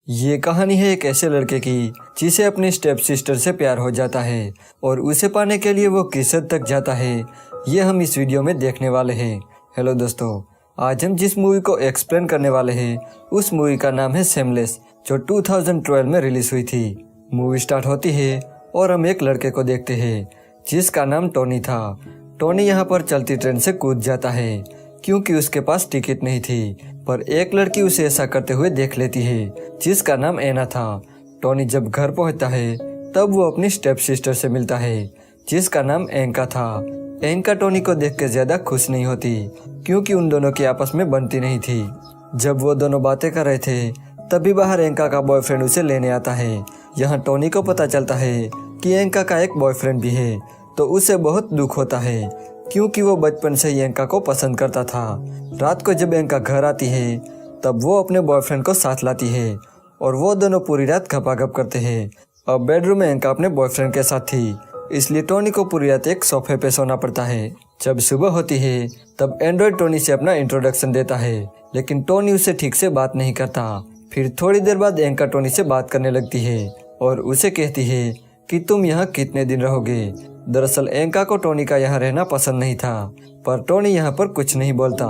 ये कहानी है एक ऐसे लड़के की जिसे अपनी स्टेप सिस्टर से प्यार हो जाता है और उसे पाने के लिए वो किस हद तक जाता है, ये हम इस वीडियो में देखने वाले हैं। हेलो दोस्तों, आज हम जिस मूवी को एक्सप्लेन करने वाले हैं उस मूवी का नाम है शेमलेस, जो 2012 में रिलीज हुई थी। मूवी स्टार्ट होती है और हम एक लड़के को देखते हैं जिसका नाम टोनी था। टोनी यहाँ पर चलती ट्रेन से कूद जाता है क्योंकि उसके पास टिकट नहीं थी, पर एक लड़की उसे ऐसा करते हुए देख लेती है जिसका नाम एना था। टोनी जब घर पहुंचता है तब वो अपनी स्टेप सिस्टर से मिलता है जिसका नाम एंका था। एंका टोनी को देख के ज्यादा खुश नहीं होती क्योंकि उन दोनों की आपस में बनती नहीं थी। जब वो दोनों बातें कर रहे थे तभी बाहर एंका का बॉयफ्रेंड उसे लेने आता है। यहाँ टोनी को पता चलता है कि एंका का एक बॉयफ्रेंड भी है, तो उसे बहुत दुख होता है क्योंकि वो बचपन से ही एंका को पसंद करता था। रात को जब एंका घर आती है तब वो अपने बॉयफ्रेंड को साथ लाती है और वो दोनों पूरी रात गपागप करते हैं। अब बेडरूम में एंका अपने बॉयफ्रेंड के साथ थी, इसलिए टोनी को पूरी रात एक सोफे पे सोना पड़ता है। जब सुबह होती है तब एंड्रॉयड टोनी से अपना इंट्रोडक्शन देता है, लेकिन टोनी उससे ठीक से बात नहीं करता। फिर थोड़ी देर बाद एंका टोनी से बात करने लगती है और उसे कहती है कि तुम यहाँ कितने दिन रहोगे। दरअसल एंका को टोनी का यहाँ रहना पसंद नहीं था, पर टोनी यहाँ पर कुछ नहीं बोलता।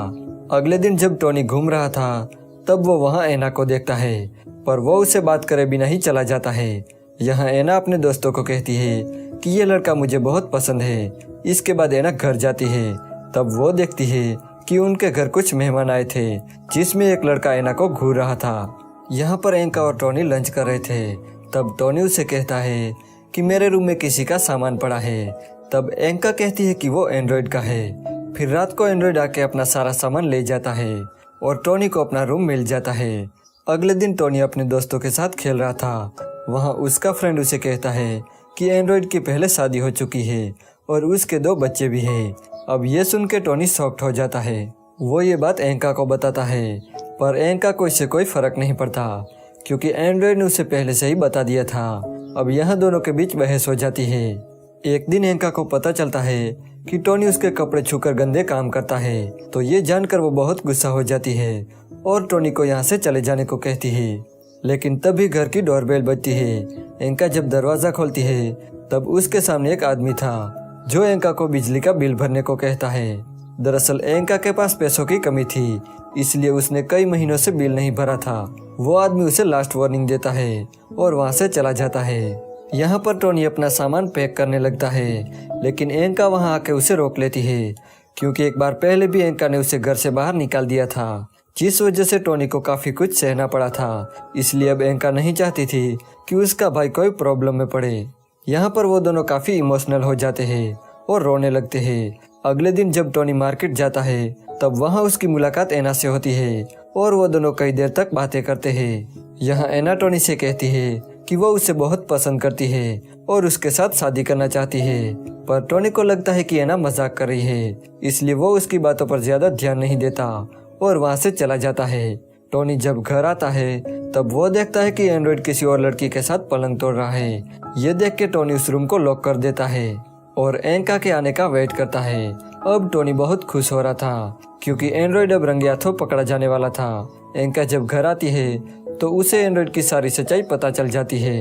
अगले दिन जब टोनी घूम रहा था तब वो वहाँ एना को देखता है, पर वो उसे बात करे बिना ही चला जाता है। यहाँ एना अपने दोस्तों को कहती है कि ये लड़का मुझे बहुत पसंद है। इसके बाद एना घर जाती है, तब वो देखती है कि उनके घर कुछ मेहमान आए थे जिसमें एक लड़का एना को घूर रहा था। यहाँ पर एंका और टोनी लंच कर रहे थे, तब टोनी उसे कहता है कि मेरे रूम में किसी का सामान पड़ा है। तब एंका कहती है कि वो एंड्रॉयड का है। फिर रात को एंड्रॉयड आके अपना सारा सामान ले जाता है और टोनी को अपना रूम मिल जाता है। अगले दिन टोनी अपने दोस्तों के साथ खेल रहा था। वहाँ उसका फ्रेंड उसे कहता है कि एंड्रॉयड की पहले शादी हो चुकी है और उसके 2 बच्चे भी हैं। अब ये सुन के टोनी शॉक्ड हो जाता है। वो ये बात एंका को बताता है, पर एंका को इससे कोई फर्क नहीं पड़ता क्योंकि एंड्रॉयड ने उसे पहले से ही बता दिया था। अब यहाँ दोनों के बीच बहस हो जाती है। एक दिन एंका को पता चलता है कि टोनी उसके कपड़े छूकर गंदे काम करता है, तो ये जानकर वो बहुत गुस्सा हो जाती है और टोनी को यहाँ से चले जाने को कहती है। लेकिन तभी घर की डोरबेल बजती है। एंका जब दरवाजा खोलती है तब उसके सामने एक आदमी था जो एंका को बिजली का बिल भरने को कहता है। दरअसल एंका के पास पैसों की कमी थी, इसलिए उसने कई महीनों से बिल नहीं भरा था। वो आदमी उसे लास्ट वार्निंग देता है और वहाँ से चला जाता है। यहाँ पर टोनी अपना सामान पैक करने लगता है, लेकिन एंका वहाँ आके उसे रोक लेती है क्योंकि एक बार पहले भी एंका ने उसे घर से बाहर निकाल दिया था, जिस वजह से टोनी को काफी कुछ सहना पड़ा था। इसलिए अब एंका नहीं चाहती थी कि उसका भाई कोई प्रॉब्लम में पड़े। यहाँ पर वो दोनों काफी इमोशनल हो जाते हैं और रोने लगते हैं। अगले दिन जब टोनी मार्केट जाता है तब वहाँ उसकी मुलाकात एना से होती है और वो दोनों कई देर तक बातें करते हैं। यहाँ एना टोनी से कहती है कि वो उसे बहुत पसंद करती है और उसके साथ शादी करना चाहती है, पर टोनी को लगता है कि एना मजाक कर रही है, इसलिए वो उसकी बातों पर ज्यादा ध्यान नहीं देता और वहाँ से चला जाता है। टोनी जब घर आता है तब वो देखता है कि एंड्रॉयड किसी और लड़की के साथ पलंग तोड़ रहा है। ये देख के टोनी उस रूम को लॉक कर देता है और एंका के आने का वेट करता है। अब टोनी बहुत खुश हो रहा था क्योंकि एंड्रॉयड अब रंगे हाथों पकड़ा जाने वाला था। एंका जब घर आती है तो उसे एंड्रॉयड की सारी सच्चाई पता चल जाती है।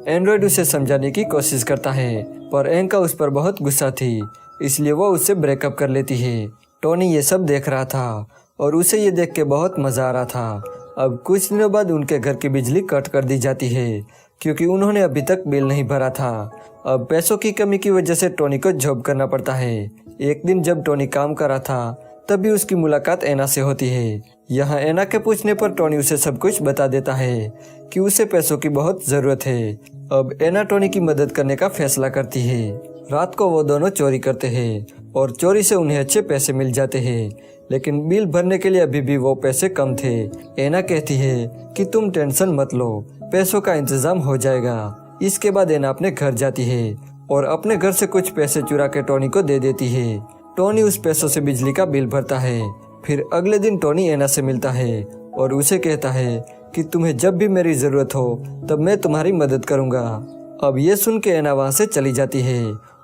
एंड्रॉयड उसे समझाने की कोशिश करता है, पर एंका उस पर बहुत गुस्सा थी, इसलिए वो उससे ब्रेकअप कर लेती है। टोनी ये सब देख रहा था और उसे ये देख के बहुत मजा आ रहा था। अब कुछ दिनों बाद उनके घर की बिजली कट कर दी जाती है क्योंकि उन्होंने अभी तक बिल नहीं भरा था। अब पैसों की कमी की वजह से टोनी को जॉब करना पड़ता है। एक दिन जब टोनी काम कर रहा था तभी उसकी मुलाकात एना से होती है। यहाँ एना के पूछने पर टोनी उसे सब कुछ बता देता है कि उसे पैसों की बहुत जरूरत है। अब एना टोनी की मदद करने का फैसला करती है। रात को वो दोनों चोरी करते हैं और चोरी से उन्हें अच्छे पैसे मिल जाते हैं, लेकिन बिल भरने के लिए अभी भी वो पैसे कम थे। एना कहती है कि तुम टेंशन मत लो, पैसों का इंतजाम हो जाएगा। इसके बाद एना अपने घर जाती है और अपने घर से कुछ पैसे चुरा के टोनी को दे देती है। टोनी उस पैसों से बिजली का बिल भरता है। फिर अगले दिन टोनी एना से मिलता है और उसे कहता है कि तुम्हें जब भी मेरी जरूरत हो तब मैं तुम्हारी मदद करूंगा। अब ये सुन के एना वहाँ से चली जाती है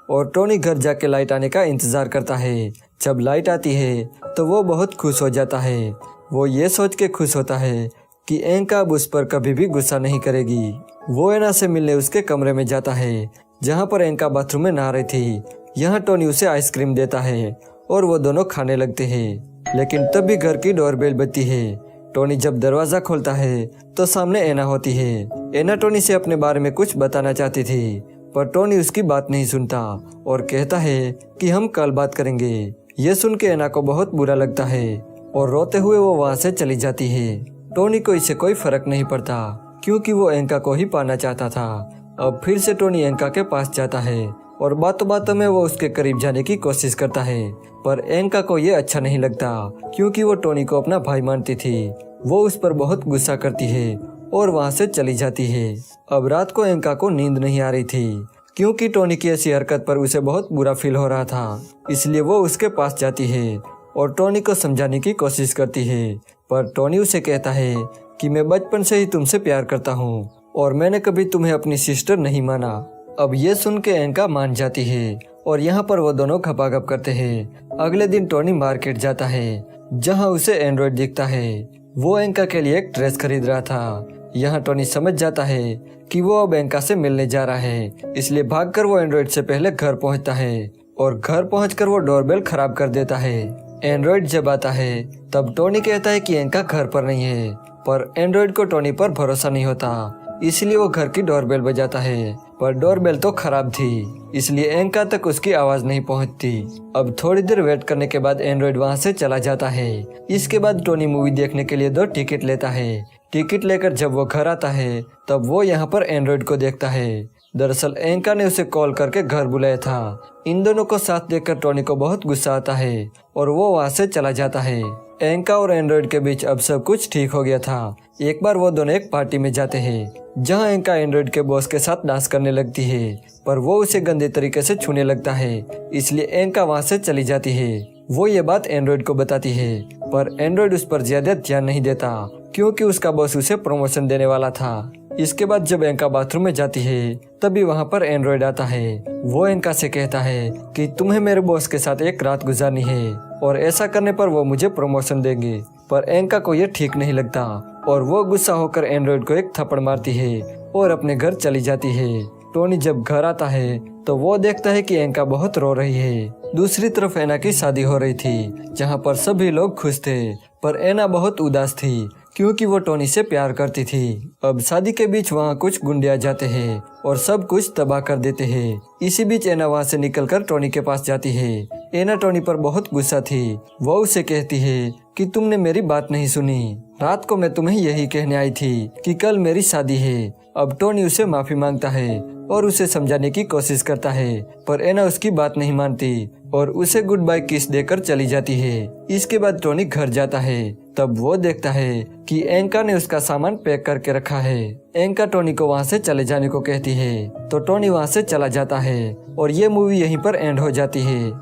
और टोनी घर जाके लाइट आने का इंतजार करता है। जब लाइट आती है तो वो बहुत खुश हो जाता है। वो ये सोच के खुश होता है कि एंका अब उस पर कभी भी गुस्सा नहीं करेगी। वो एना से मिलने उसके कमरे में जाता है जहाँ पर एंका बाथरूम में नहा रही थी। यहाँ टोनी उसे आइसक्रीम देता है और वो दोनों खाने लगते हैं। लेकिन तब भी घर की डोरबेल बजती है। टोनी जब दरवाजा खोलता है तो सामने एना होती है। एना टोनी से अपने बारे में कुछ बताना चाहती थी, पर टोनी उसकी बात नहीं सुनता और कहता है कि हम कल बात करेंगे। ये सुन के एना को बहुत बुरा लगता है और रोते हुए वो वहाँ से चली जाती है। टोनी को इससे कोई फर्क नहीं पड़ता क्योंकि वो एंका को ही पाना चाहता था। अब फिर से टोनी एंका के पास जाता है और बातों बातों में वो उसके करीब जाने की कोशिश करता है, पर एंका को ये अच्छा नहीं लगता क्योंकि वो टोनी को अपना भाई मानती थी। वो उस पर बहुत गुस्सा करती है और वहाँ से चली जाती है। अब रात को एंका को नींद नहीं आ रही थी क्योंकि टोनी की ऐसी हरकत पर उसे बहुत बुरा फील हो रहा था। इसलिए वो उसके पास जाती है और टोनी को समझाने की कोशिश करती है, पर टोनी उसे कहता है कि मैं बचपन से ही तुमसे प्यार करता हूँ और मैंने कभी तुम्हें अपनी सिस्टर नहीं माना। अब ये सुन के एंका मान जाती है और यहाँ पर वो दोनों खपाखप करते हैं। अगले दिन टोनी मार्केट जाता है जहाँ उसे एंड्रॉयड दिखता है। वो एंका के लिए एक ड्रेस खरीद रहा था। यहाँ टोनी समझ जाता है कि वो अब एंका से मिलने जा रहा है, इसलिए भागकर वो एंड्रॉयड से पहले घर पहुँचता है और घर पहुँचकर वो डोरबेल खराब कर देता है। एंड्रॉयड जब आता है तब टोनी कहता है कि एंका घर पर नहीं है, पर एंड्रॉयड को टोनी पर भरोसा नहीं होता, इसलिए वो घर की डोरबेल बजाता है, पर डोरबेल तो खराब थी, इसलिए एंका तक उसकी आवाज नहीं पहुंचती। अब थोड़ी देर वेट करने के बाद एंड्रॉयड वहां से चला जाता है। इसके बाद टोनी मूवी देखने के लिए 2 टिकट लेता है। टिकट लेकर जब वो घर आता है तब वो यहाँ पर एंड्रॉयड को देखता है। दरअसल एंका ने उसे कॉल करके घर बुलाया था। इन दोनों को साथ देखकर टोनी को बहुत गुस्सा आता है और वो वहाँ से चला जाता है। एंका और एंड्रॉयड के बीच अब सब कुछ ठीक हो गया था। एक बार वो दोनों एक पार्टी में जाते हैं जहाँ एंका एंड्रॉयड के बॉस के साथ डांस करने लगती है, पर वो उसे गंदे तरीके से छूने लगता है, इसलिए एंका वहाँ से चली जाती है। वो ये बात एंड्रॉयड को बताती है, पर एंड्रॉयड उस पर ज्यादा ध्यान नहीं देता क्योंकि उसका बॉस उसे प्रमोशन देने वाला था। इसके बाद जब एंका बाथरूम में जाती है तभी वहाँ पर एंड्रॉयड आता है। वो एंका से कहता है कि तुम्हें मेरे बॉस के साथ एक रात गुजारनी है और ऐसा करने पर वो मुझे प्रमोशन देंगे, पर एंका को ये ठीक नहीं लगता और वो गुस्सा होकर एंड्रॉयड को एक थप्पड़ मारती है और अपने घर चली जाती है। टोनी जब घर आता है तो वो देखता है कि एंका बहुत रो रही है। दूसरी तरफ एना की शादी हो रही थी जहाँ पर सभी लोग खुश थे, पर एना बहुत उदास थी क्योंकि वो टोनी से प्यार करती थी। अब शादी के बीच वहाँ कुछ गुंडे आ जाते हैं और सब कुछ तबाह कर देते हैं। इसी बीच एना वहाँ से निकलकर टोनी के पास जाती है। एना टोनी पर बहुत गुस्सा थी। वो उसे कहती है कि तुमने मेरी बात नहीं सुनी। रात को मैं तुम्हें यही कहने आई थी कि कल मेरी शादी है। अब टोनी उसे माफी मांगता है और उसे समझाने की कोशिश करता है, पर एना उसकी बात नहीं मानती और उसे गुड बाय किस देकर चली जाती है। इसके बाद टोनी घर जाता है। तब वो देखता है कि एंका ने उसका सामान पैक करके रखा है। एंका टोनी को वहाँ से चले जाने को कहती है तो टोनी वहाँ से चला जाता है और ये मूवी यहीं पर एंड हो जाती है।